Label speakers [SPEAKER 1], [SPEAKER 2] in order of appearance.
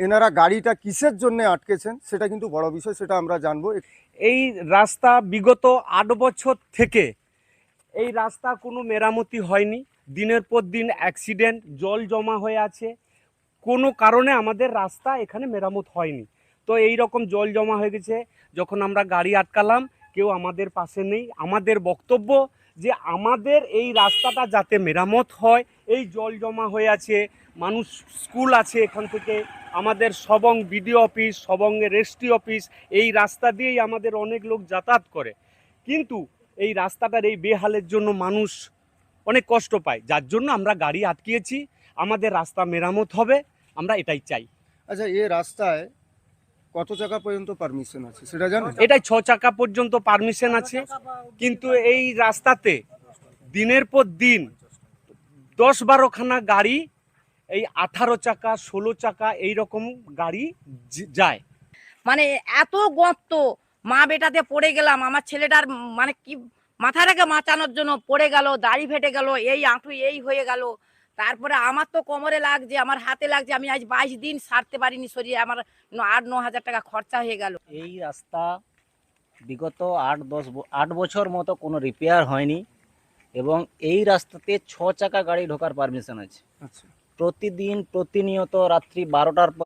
[SPEAKER 1] এনারা গাড়িটা কিসের জন্য আটকেছেন সেটা কিন্তু বড় বিষয়, সেটা আমরা জানবো।
[SPEAKER 2] এই রাস্তা বিগত ৮ বছর থেকে এই রাস্তা কোনো মেরামতি হয়নি। দিনের পর দিন অ্যাক্সিডেন্ট, জল জমা হয়ে আছে, কোনো কারণে আমাদের রাস্তা এখানে মেরামত হয়নি। তো এই রকম জল জমা হয়ে গেছে, যখন আমরা গাড়ি আটকালাম কেউ আমাদের পাশে নেই। আমাদের বক্তব্য যে আমাদের এই রাস্তাটা যাতে মেরামত হয়, এই জল জমা হয়ে আছে, মানুষ স্কুল আছে এখান থেকে, আমাদের Sabang BDO office, Sabang registry office, এই রাস্তা দিয়েই আমাদের অনেক লোক যাতায়াত করে। কিন্তু এই রাস্তাটার এই বেহালের জন্য মানুষ অনেক কষ্ট পায়, যার জন্য আমরা গাড়ি আটকিয়েছি। আমাদের রাস্তা মেরামত হবে, আমরা এটাই চাই।
[SPEAKER 1] আচ্ছা, এই রাস্তায় কত চাকা পর্যন্ত পারমিশন আছে সেটা জানেন?
[SPEAKER 2] এটাই 6 চাকা পর্যন্ত পারমিশন আছে, কিন্তু এই রাস্তাতে দিনের পর দিন 10-12 খানা গাড়ি, এই 18 চাকা 16 চাকা এই রকম গাড়ি যায়।
[SPEAKER 3] মানে এত গর্ত, মা বেটাতে পড়ে গেলাম, আমার ছেলেটার মানে কি মাথাটাকে বাঁচানোর জন্য পড়ে গেল, দাড়ি ফেটে গেল, এই আঁটু এই হয়ে গেল। তারপরে আমার তো কোমরে লাগছে, আমার হাতে লাগছে, আমি আজ 22 দিন সারতে পারিনি শরীরে, আমার 8-9 হাজার টাকা খরচা হয়ে গেল।
[SPEAKER 4] এই রাস্তা বিগত 8 বছর মতো কোনো রিপেয়ার হয়নি এবং এই রাস্তাতে 6 চাকা গাড়ি ঢোকার পারমিশন আছে।
[SPEAKER 1] আচ্ছা,
[SPEAKER 4] প্রতিদিন প্রতিনিয়ত রাত্রি 12টার পর